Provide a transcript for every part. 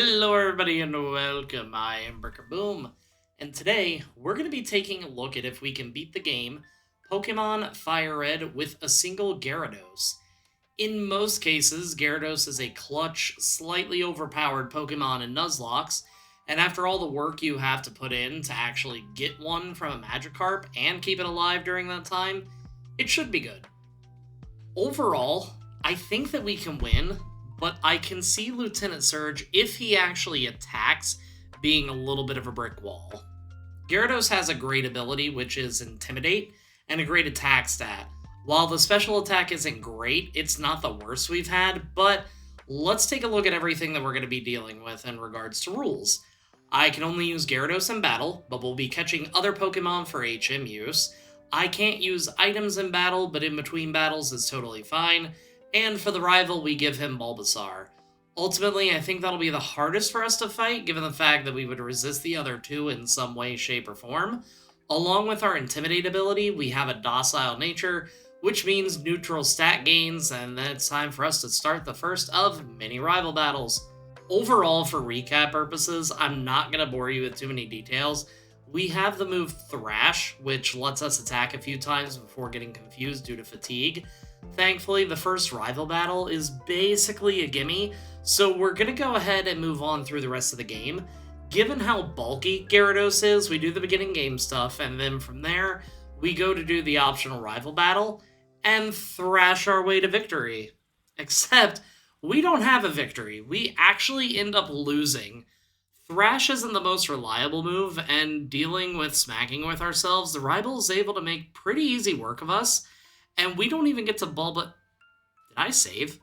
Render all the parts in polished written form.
Hello, everybody, and welcome. I am Boom, and today we're going to be taking a look at if we can beat the game Pokemon FireRed with a single Gyarados. In most cases, Gyarados is a clutch, slightly overpowered Pokemon in Nuzlocke, and after all the work you have to put in to actually get one from a Magikarp and keep it alive during that time, it should be good. Overall, I think that we can win, but I can see Lieutenant Surge, if he actually attacks, being a little bit of a brick wall. Gyarados has a great ability, which is Intimidate, and a great attack stat. While the special attack isn't great, it's not the worst we've had, but let's take a look at everything that we're going to be dealing with in regards to rules. I can only use Gyarados in battle, but we'll be catching other Pokemon for HM use. I can't use items in battle, but in between battles is totally fine. And for the rival, we give him Bulbasaur. Ultimately, I think that'll be the hardest for us to fight, given the fact that we would resist the other two in some way, shape, or form. Along with our Intimidate ability, we have a docile nature, which means neutral stat gains, and then it's time for us to start the first of many rival battles. Overall, for recap purposes, I'm not going to bore you with too many details. We have the move Thrash, which lets us attack a few times before getting confused due to fatigue. Thankfully, the first rival battle is basically a gimme, so we're going to go ahead and move on through the rest of the game. Given how bulky Gyarados is, we do the beginning game stuff, and then from there, we go to do the optional rival battle and thrash our way to victory. Except, we don't have a victory. We actually end up losing. Thrash isn't the most reliable move, and dealing with smacking with ourselves, the rival is able to make pretty easy work of us, and we don't even get to Bulba... Did I save?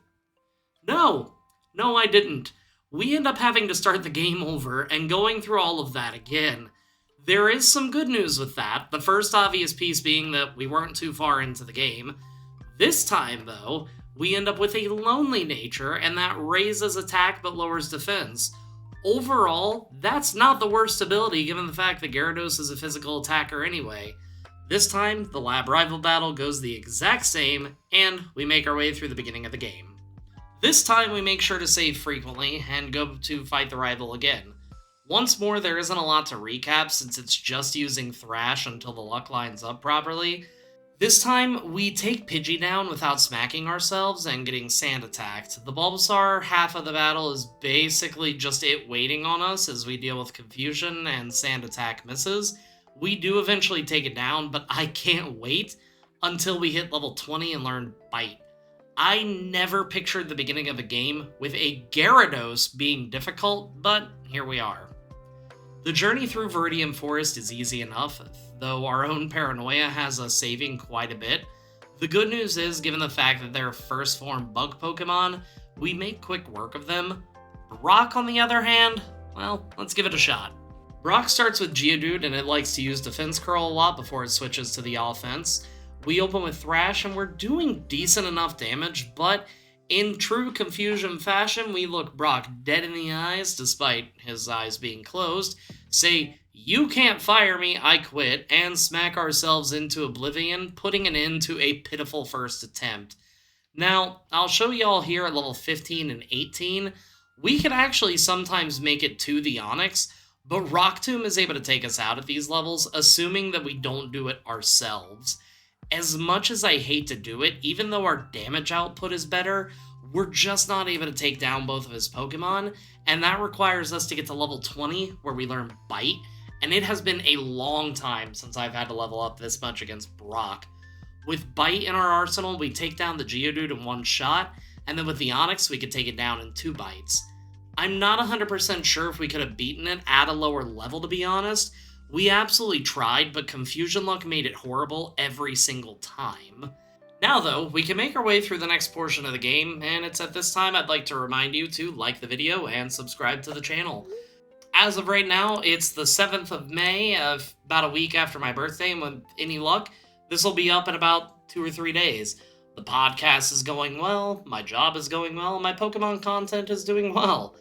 No, I didn't. We end up having to start the game over and going through all of that again. There is some good news with that, the first obvious piece being that we weren't too far into the game. This time, though, we end up with a lonely nature, and that raises attack but lowers defense. Overall, that's not the worst ability given the fact that Gyarados is a physical attacker anyway. This time, the lab rival battle goes the exact same, and we make our way through the beginning of the game. This time, we make sure to save frequently and go to fight the rival again. Once more, there isn't a lot to recap since it's just using Thrash until the luck lines up properly. This time, we take Pidgey down without smacking ourselves and getting sand attacked. The Bulbasaur half of the battle is basically just it waiting on us as we deal with confusion and sand attack misses. We do eventually take it down, but I can't wait until we hit level 20 and learn Bite. I never pictured the beginning of a game with a Gyarados being difficult, but here we are. The journey through Viridian Forest is easy enough, though our own paranoia has us saving quite a bit. The good news is, given the fact that they're first form bug Pokemon, we make quick work of them. Brock, on the other hand, well, let's give it a shot. Brock starts with Geodude, and it likes to use Defense Curl a lot before it switches to the offense. We open with Thrash, and we're doing decent enough damage, but in true confusion fashion, we look Brock dead in the eyes, despite his eyes being closed, say, "You can't fire me, I quit," and smack ourselves into oblivion, putting an end to a pitiful first attempt. Now, I'll show y'all here at level 15 and 18, we can actually sometimes make it to the Onix, but Rock Tomb is able to take us out at these levels, assuming that we don't do it ourselves. As much as I hate to do it, even though our damage output is better, we're just not able to take down both of his Pokemon, and that requires us to get to level 20, where we learn Bite, and it has been a long time since I've had to level up this much against Brock. With Bite in our arsenal, we take down the Geodude in one shot, and then with the Onix, we could take it down in 2 bites. I'm not 100% sure if we could have beaten it at a lower level, to be honest. We absolutely tried, but Confusion Luck made it horrible every single time. Now though, we can make our way through the next portion of the game, and it's at this time I'd like to remind you to like the video and subscribe to the channel. As of right now, it's the 7th of May, about a week after my birthday, and with any luck, this will be up in about 2 or 3 days. The podcast is going well, my job is going well, and my Pokemon content is doing well.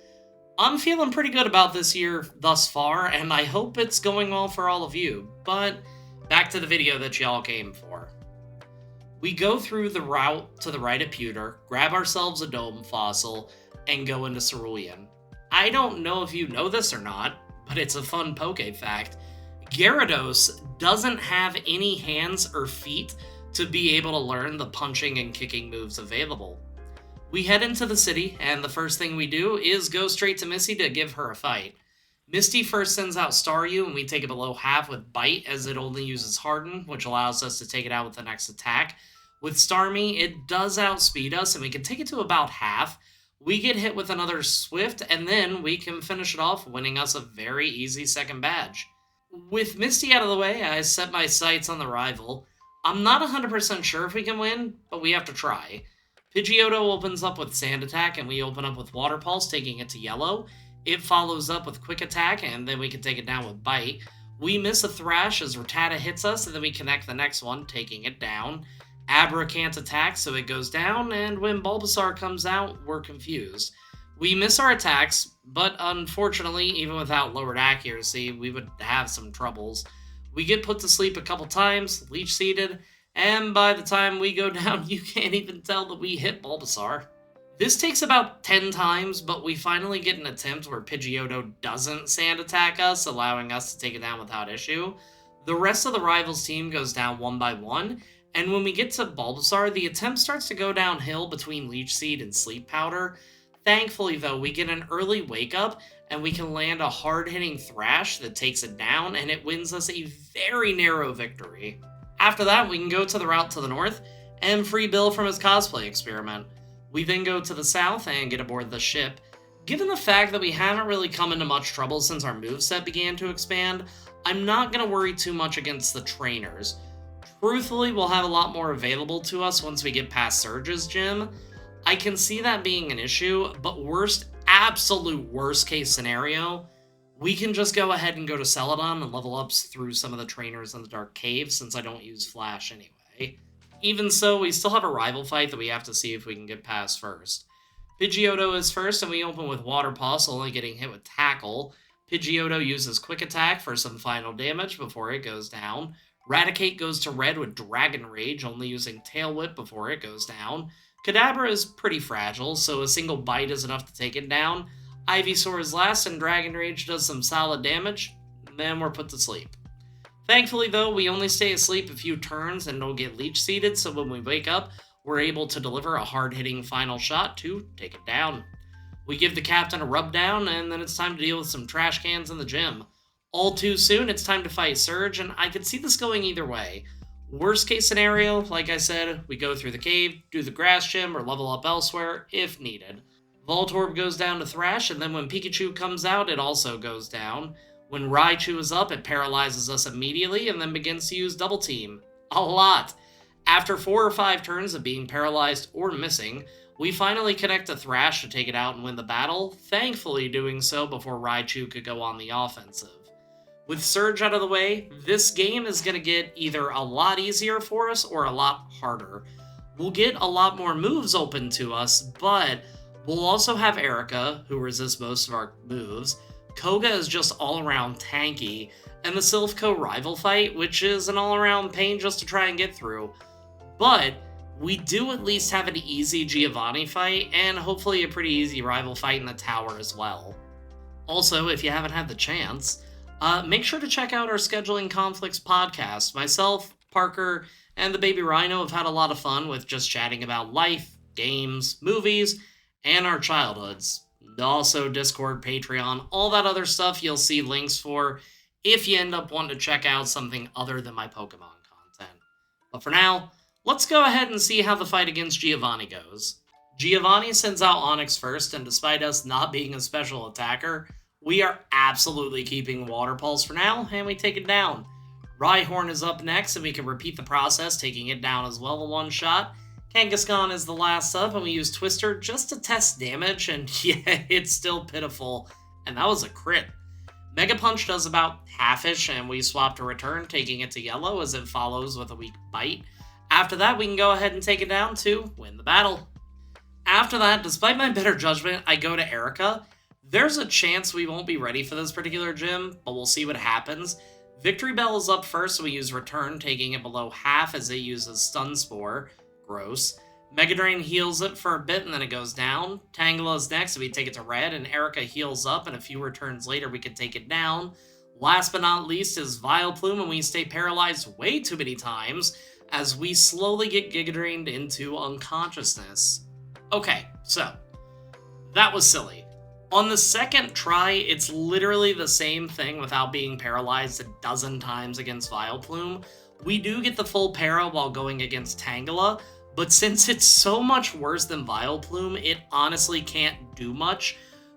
I'm feeling pretty good about this year thus far, and I hope it's going well for all of you, but back to the video that y'all came for. We go through the route to the right of Pewter, grab ourselves a Dome Fossil, and go into Cerulean. I don't know if you know this or not, but it's a fun Poke fact. Gyarados doesn't have any hands or feet to be able to learn the punching and kicking moves available. We head into the city, and the first thing we do is go straight to Misty to give her a fight. Misty first sends out Staryu, and we take it below half with Bite, as it only uses Harden, which allows us to take it out with the next attack. With Starmie, it does outspeed us, and we can take it to about half. We get hit with another Swift, and then we can finish it off, winning us a very easy second badge. With Misty out of the way, I set my sights on the rival. I'm not 100% sure if we can win, but we have to try. Pidgeotto opens up with Sand Attack, and we open up with Water Pulse, taking it to yellow. It follows up with Quick Attack, and then we can take it down with Bite. We miss a Thrash as Rattata hits us, and then we connect the next one, taking it down. Abra can't attack, so it goes down, and when Bulbasaur comes out, we're confused. We miss our attacks, but unfortunately, even without lowered accuracy, we would have some troubles. We get put to sleep a couple times, leech seeded, and by the time we go down, you can't even tell that we hit Bulbasaur. This takes about 10 times, but we finally get an attempt where Pidgeotto doesn't sand attack us, allowing us to take it down without issue. The rest of the rivals team goes down one by one, and when we get to Bulbasaur, the attempt starts to go downhill between Leech Seed and Sleep Powder. Thankfully, though, we get an early wake up, and we can land a hard-hitting Thrash that takes it down, and it wins us a very narrow victory. After that, we can go to the route to the north, and free Bill from his cosplay experiment. We then go to the south and get aboard the ship. Given the fact that we haven't really come into much trouble since our moveset began to expand, I'm not going to worry too much against the trainers. Truthfully, we'll have a lot more available to us once we get past Surge's gym. I can see that being an issue, but absolute worst case scenario, we can just go ahead and go to Celadon and level up through some of the trainers in the Dark Cave since I don't use Flash anyway. Even so, we still have a rival fight that we have to see if we can get past first. Pidgeotto is first, and we open with Water Pulse, only getting hit with Tackle. Pidgeotto uses Quick Attack for some final damage before it goes down. Raticate goes to red with Dragon Rage, only using Tail Whip before it goes down. Kadabra is pretty fragile, so a single bite is enough to take it down. Ivysaur is last, and Dragon Rage does some solid damage. Then we're put to sleep. Thankfully, though, we only stay asleep a few turns and don't get leech seeded, so when we wake up, we're able to deliver a hard-hitting final shot to take it down. We give the captain a rub down, and then it's time to deal with some trash cans in the gym. All too soon, it's time to fight Surge, and I could see this going either way. Worst case scenario, like I said, we go through the cave, do the grass gym, or level up elsewhere if needed. Voltorb goes down to Thrash, and then when Pikachu comes out, it also goes down. When Raichu is up, it paralyzes us immediately and then begins to use Double Team. A lot. After 4 or 5 turns of being paralyzed or missing, we finally connect to Thrash to take it out and win the battle, thankfully doing so before Raichu could go on the offensive. With Surge out of the way, this game is going to get either a lot easier for us or a lot harder. We'll get a lot more moves open to us, but we'll also have Erica, who resists most of our moves. Koga is just all-around tanky, and the Silph Co rival fight, which is an all-around pain just to try and get through. But we do at least have an easy Giovanni fight, and hopefully a pretty easy rival fight in the tower as well. Also, if you haven't had the chance, make sure to check out our Scheduling Conflicts podcast. Myself, Parker, and the baby Rhino have had a lot of fun with just chatting about life, games, movies, and our childhoods. Also, Discord, Patreon, all that other stuff you'll see links for if you end up wanting to check out something other than my Pokemon content. But for now, let's go ahead and see how the fight against Giovanni goes. Giovanni sends out Onix first, and despite us not being a special attacker, we are absolutely keeping Water Pulse for now, and we take it down. Rhyhorn is up next, and we can repeat the process, taking it down as well in one shot. Kangaskhan is the last up, and we use Twister just to test damage, and yeah, it's still pitiful. And that was a crit. Mega Punch does about half-ish, and we swap to Return, taking it to yellow as it follows with a weak Bite. After that, we can go ahead and take it down to win the battle. After that, despite my better judgment, I go to Erica. There's a chance we won't be ready for this particular gym, but we'll see what happens. Victory Bell is up first, so we use Return, taking it below half as it uses Stun Spore. Gross. Mega Drain heals it for a bit and then it goes down. Tangela's next, so we take it to red, and Erica heals up, and a few returns later we can take it down. Last but not least is Vileplume, and we stay paralyzed way too many times as we slowly get Giga Drained into unconsciousness. Okay, so that was silly. On the second try, it's literally the same thing without being paralyzed a dozen times against Vileplume. We do get the full para while going against Tangela, but since it's so much worse than Vileplume, it honestly can't do much.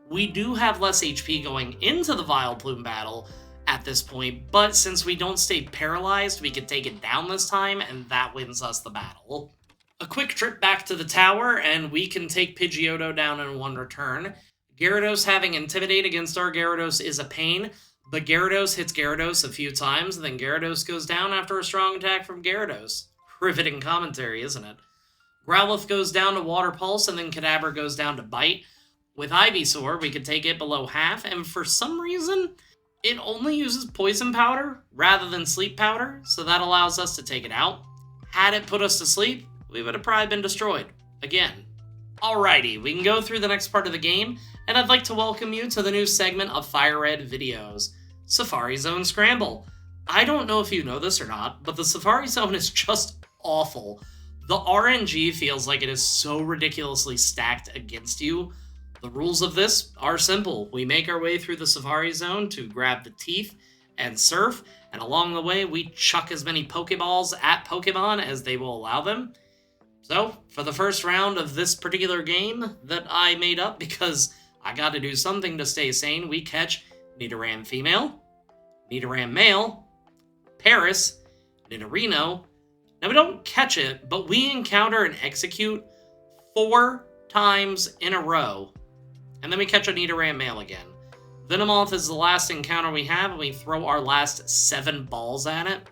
We do have less HP going into the Vileplume battle at this point, but since we don't stay paralyzed, we can take it down this time, and that wins us the battle. A quick trip back to the tower, and we can take Pidgeotto down in one return. Gyarados having Intimidate against our Gyarados is a pain, but Gyarados hits Gyarados a few times, and then Gyarados goes down after a strong attack from Gyarados. Riveting commentary, isn't it? Growlithe goes down to Water Pulse, and then Kadabra goes down to Bite. With Ivysaur, we could take it below half, and for some reason, it only uses Poison Powder rather than Sleep Powder, so that allows us to take it out. Had it put us to sleep, we would have probably been destroyed. Again. Alrighty, we can go through the next part of the game, and I'd like to welcome you to the new segment of FireRed videos, Safari Zone Scramble. I don't know if you know this or not, but the Safari Zone is just awful. The RNG feels like it is so ridiculously stacked against you. The rules of this are simple. We make our way through the Safari Zone to grab the teeth and surf, and along the way we chuck as many Pokeballs at Pokemon as they will allow them. So, for the first round of this particular game that I made up because I gotta do something to stay sane, we catch Nidoran Female, Nidoran Male, Paris, Nidorino. Now, we don't catch it, but we encounter and execute 4 times in a row. And then we catch a Nidoran Male again. Venomoth is the last encounter we have, and we throw our last 7 balls at it.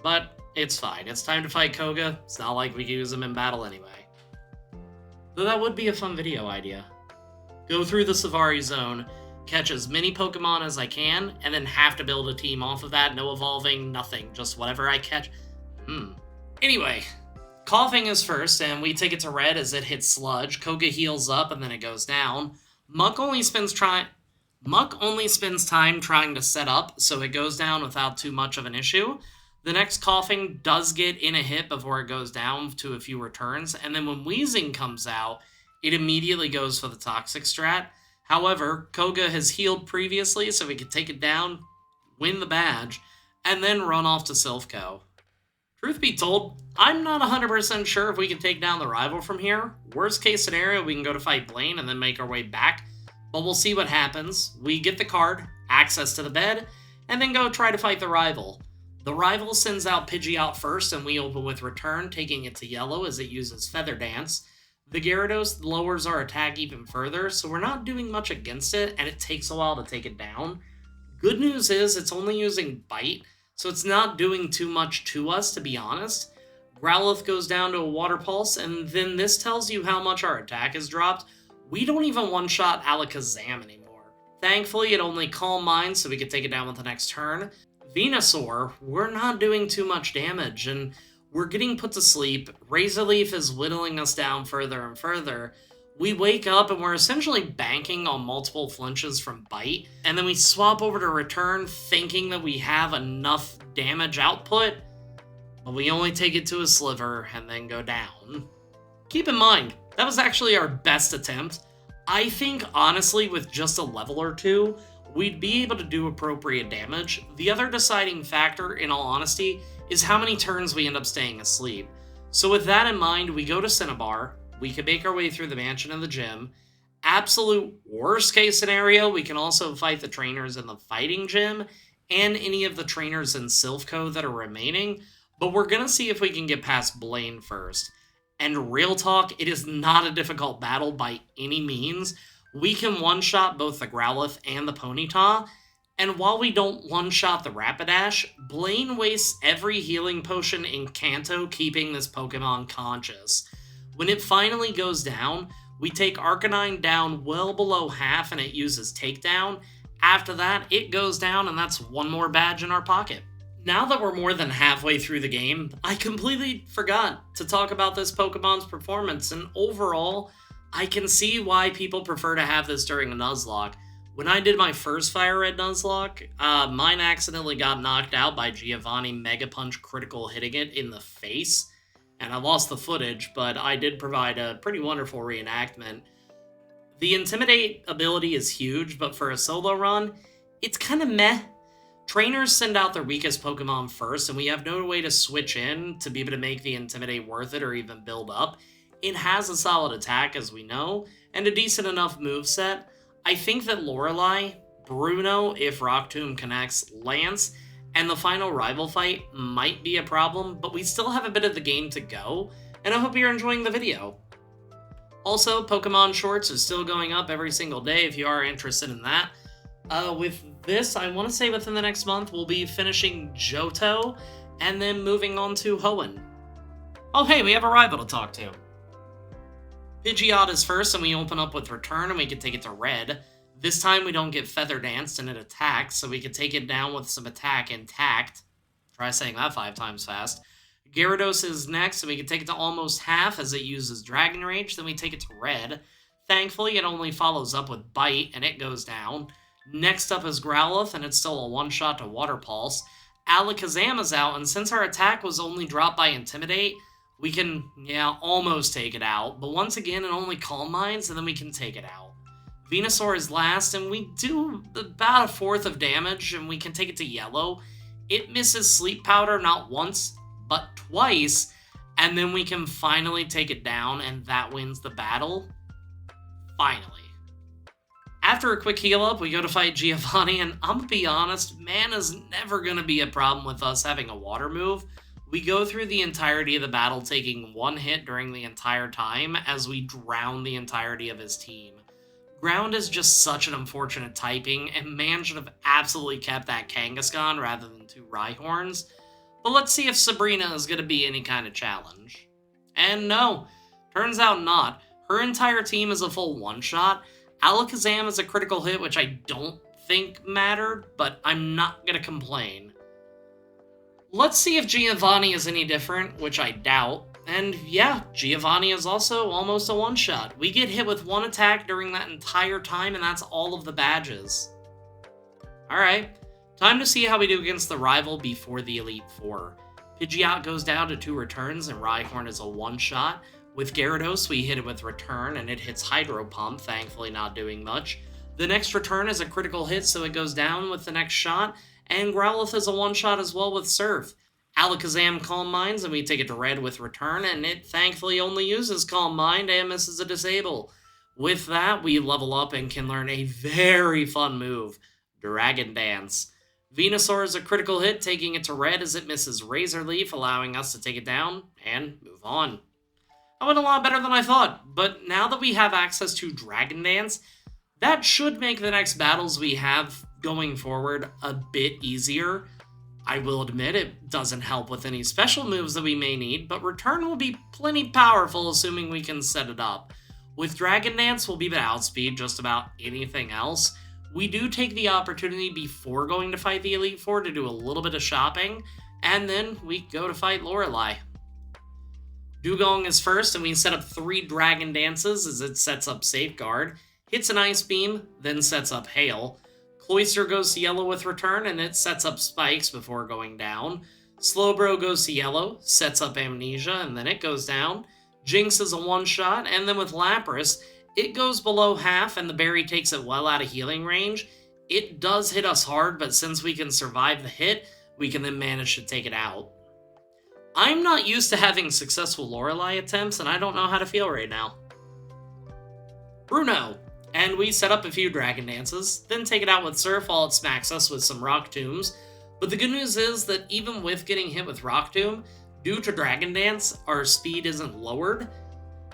But it's fine. It's time to fight Koga. It's not like we can use him in battle anyway. Though that would be a fun video idea. Go through the Safari Zone, catch as many Pokemon as I can, and then have to build a team off of that. No evolving, nothing. Just whatever I catch. Anyway, Coughing is first, and we take it to red as it hits Sludge. Koga heals up, and then it goes down. Muck only spends time trying to set up, so it goes down without too much of an issue. The next Coughing does get in a hit before it goes down to a few returns, and then when Wheezing comes out, it immediately goes for the Toxic strat. However, Koga has healed previously, so we can take it down, win the badge, and then run off to Silph Co. Truth be told, I'm not 100% sure if we can take down the rival from here. Worst case scenario, we can go to fight Blaine and then make our way back, but we'll see what happens. We get the card, access to the bed, and then go try to fight the rival. The rival sends out Pidgeot first, and we open with Return, taking it to yellow as it uses Feather Dance. The Gyarados lowers our attack even further, so we're not doing much against it, and it takes a while to take it down. Good news is it's only using Bite, so it's not doing too much to us, to be honest. Growlithe goes down to a Water Pulse, and then this tells you how much our attack has dropped. We don't even one-shot Alakazam anymore. Thankfully, it only Calm Mind, so we can take it down with the next turn. Venusaur, we're not doing too much damage, and we're getting put to sleep. Razor Leaf is whittling us down further and further. We wake up and we're essentially banking on multiple flinches from Bite, and then we swap over to Return thinking that we have enough damage output, but we only take it to a sliver and then go down. Keep in mind, that was actually our best attempt. I think, honestly, with just a level or two, we'd be able to do appropriate damage. The other deciding factor, in all honesty, is how many turns we end up staying asleep. So with that in mind, we go to Cinnabar. We can make our way through the mansion and the gym. Absolute worst case scenario, we can also fight the trainers in the fighting gym and any of the trainers in Silph Co that are remaining, but we're gonna see if we can get past Blaine first. And real talk, it is not a difficult battle by any means. We can one-shot both the Growlithe and the Ponyta, and while we don't one-shot the Rapidash, Blaine wastes every healing potion in Kanto keeping this Pokemon conscious. When it finally goes down, we take Arcanine down well below half and it uses Takedown. After that, it goes down and that's one more badge in our pocket. Now that we're more than halfway through the game, I completely forgot to talk about this Pokemon's performance, and overall, I can see why people prefer to have this during a Nuzlocke. When I did my first FireRed Nuzlocke, mine accidentally got knocked out by Giovanni Mega Punch critical hitting it in the face, and I lost the footage, but I did provide a pretty wonderful reenactment. The Intimidate ability is huge, but for a solo run, it's kind of meh. Trainers send out their weakest Pokemon first, and we have no way to switch in to be able to make the Intimidate worth it or even build up. It has a solid attack, as we know, and a decent enough moveset. I think that Lorelei, Bruno, if Rock Tomb connects, Lance, and the final rival fight might be a problem, but we still have a bit of the game to go, and I hope you're enjoying the video. Also, Pokemon Shorts is still going up every single day if you are interested in that. With this, I want to say within the next month, we'll be finishing Johto, and then moving on to Hoenn. Oh hey, we have a rival to talk to. Pidgeot is first, and we open up with Return, and we can take it to Red. This time we don't get Feather Danced, and it attacks, so we can take it down with some attack intact. Try saying that 5 times fast. Gyarados is next, and we can take it to almost half as it uses Dragon Rage, then we take it to Red. Thankfully, it only follows up with Bite, and it goes down. Next up is Growlithe, and it's still a one-shot to Water Pulse. Alakazam is out, and since our attack was only dropped by Intimidate, we can, almost take it out. But once again, it only Calm Minds, and then we can take it out. Venusaur is last, and we do about 1/4 of damage, and we can take it to Yellow. It misses Sleep Powder not once, but twice, and then we can finally take it down, and that wins the battle. Finally. After a quick heal up, we go to fight Giovanni, and I'm gonna be honest, mana's never gonna be a problem with us having a water move. We go through the entirety of the battle taking 1 hit during the entire time as we drown the entirety of his team. Ground is just such an unfortunate typing, and man should have absolutely kept that Kangaskhan rather than 2 Rhyhorns. But let's see if Sabrina is going to be any kind of challenge. And no, turns out not. Her entire team is a full one-shot. Alakazam is a critical hit, which I don't think mattered, but I'm not going to complain. Let's see if Giovanni is any different, which I doubt. And yeah, Giovanni is also almost a one-shot. We get hit with 1 attack during that entire time, and that's all of the badges. Alright, time to see how we do against the rival before the Elite Four. Pidgeot goes down to 2 returns, and Rhyhorn is a one-shot. With Gyarados, we hit it with Return, and it hits Hydro Pump, thankfully not doing much. The next return is a critical hit, so it goes down with the next shot, and Growlithe is a one-shot as well with Surf. Alakazam Calm Minds, and we take it to Red with Return, and it thankfully only uses Calm Mind and misses a Disable. With that, we level up and can learn a very fun move, Dragon Dance. Venusaur is a critical hit, taking it to Red as it misses Razor Leaf, allowing us to take it down and move on. That went a lot better than I thought, but now that we have access to Dragon Dance, that should make the next battles we have going forward a bit easier. I will admit it doesn't help with any special moves that we may need, but Return will be plenty powerful assuming we can set it up. With Dragon Dance, we'll be able to outspeed just about anything else. We do take the opportunity before going to fight the Elite Four to do a little bit of shopping, and then we go to fight Lorelei. Dugong is first, and we set up 3 Dragon Dances as it sets up Safeguard, hits an Ice Beam, then sets up Hail. Cloyster goes to Yellow with Return, and it sets up Spikes before going down. Slowbro goes to Yellow, sets up Amnesia, and then it goes down. Jinx is a one-shot, and then with Lapras, it goes below half, and the berry takes it well out of healing range. It does hit us hard, but since we can survive the hit, we can then manage to take it out. I'm not used to having successful Lorelei attempts, and I don't know how to feel right now. Bruno. And we set up a few Dragon Dances, then take it out with Surf while it smacks us with some Rock Tombs. But the good news is that even with getting hit with Rock Tomb, due to Dragon Dance, our speed isn't lowered.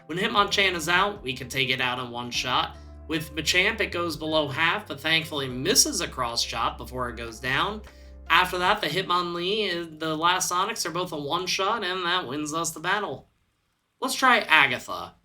When Hitmonchan is out, we can take it out in one shot. With Machamp, it goes below half, but thankfully misses a cross chop before it goes down. After that, the Hitmonlee and the last Onix are both a one-shot, and that wins us the battle. Let's try Agatha.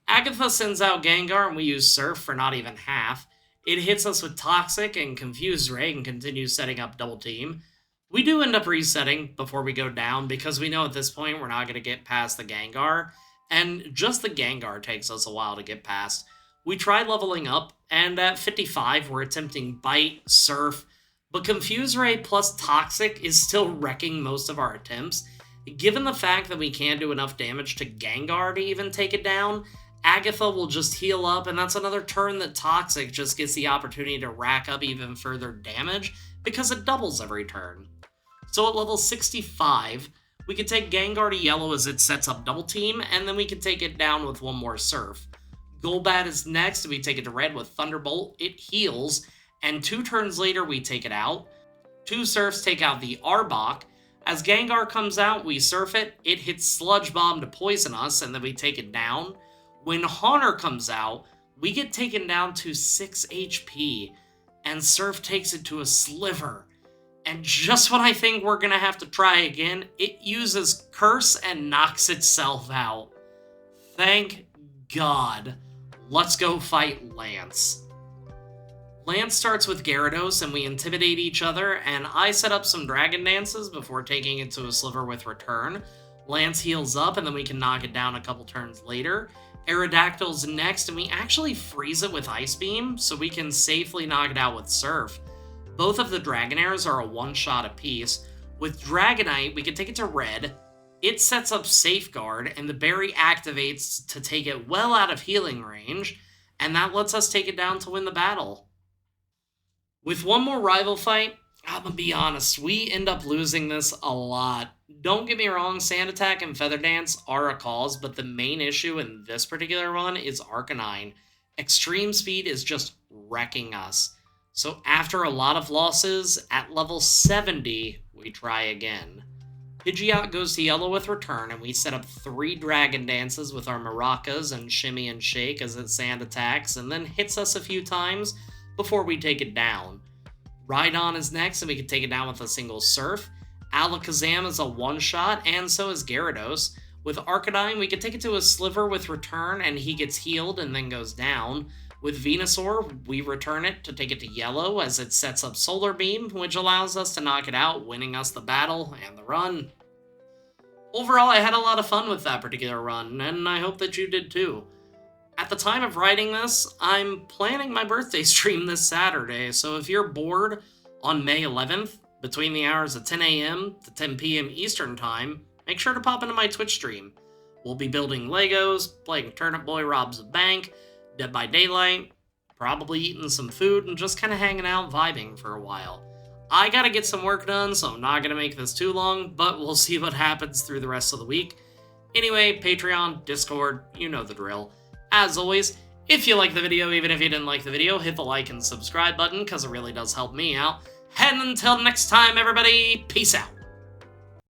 Agatha sends out Gengar, and we use Surf for not even half. It hits us with Toxic and Confused Ray and continues setting up Double Team. We do end up resetting before we go down because we know at this point we're not going to get past the Gengar, and just the Gengar takes us a while to get past. We try leveling up, and at 55 we're attempting Bite, Surf, but Confuse Ray plus Toxic is still wrecking most of our attempts. Given the fact that we can't do enough damage to Gengar to even take it down, Agatha will just heal up, and that's another turn that Toxic just gets the opportunity to rack up even further damage because it doubles every turn. So at level 65, we can take Gengar to yellow as it sets up Double Team, and then we can take it down with one more Surf. Golbat is next, and we take it to red with Thunderbolt. It heals, and 2 turns later, we take it out. 2 Surfs take out the Arbok. As Gengar comes out, we Surf it. It hits Sludge Bomb to poison us, and then we take it down. When Haunter comes out, we get taken down to 6 HP, and Surf takes it to a Sliver. And just when I think we're going to have to try again, it uses Curse and knocks itself out. Thank God. Let's go fight Lance. Lance starts with Gyarados, and we intimidate each other, and I set up some Dragon Dances before taking it to a Sliver with Return. Lance heals up, and then we can knock it down a couple turns later. Aerodactyl's next, and we actually freeze it with Ice Beam, so we can safely knock it out with Surf. Both of the Dragonairs are a one-shot apiece. With Dragonite, we can take it to red. It sets up Safeguard, and the berry activates to take it well out of healing range, and that lets us take it down to win the battle. With one more rival fight, I'm gonna be honest, we end up losing this a lot. Don't get me wrong, Sand Attack and Feather Dance are a cause, but the main issue in this particular one is Arcanine. Extreme Speed is just wrecking us. So after a lot of losses, at level 70, we try again. Pidgeot goes to yellow with Return, and we set up 3 Dragon Dances with our Maracas and Shimmy and Shake as it Sand Attacks, and then hits us a few times before we take it down. Rhydon is next, and we can take it down with a single Surf. Alakazam is a one-shot, and so is Gyarados. With Arcanine, we can take it to a Sliver with Return, and he gets healed and then goes down. With Venusaur, we return it to take it to yellow as it sets up Solar Beam, which allows us to knock it out, winning us the battle and the run. Overall, I had a lot of fun with that particular run, and I hope that you did too. At the time of writing this, I'm planning my birthday stream this Saturday, so if you're bored on May 11th, between the hours of 10 a.m. to 10 p.m. Eastern Time, make sure to pop into my Twitch stream. We'll be building Legos, playing Turnip Boy Robs a Bank, Dead by Daylight, probably eating some food, and just kind of hanging out vibing for a while. I gotta get some work done, so I'm not gonna make this too long, but we'll see what happens through the rest of the week. Anyway, Patreon, Discord, you know the drill. As always, if you like the video, even if you didn't like the video, hit the like and subscribe button, because it really does help me out. And until next time, everybody, peace out.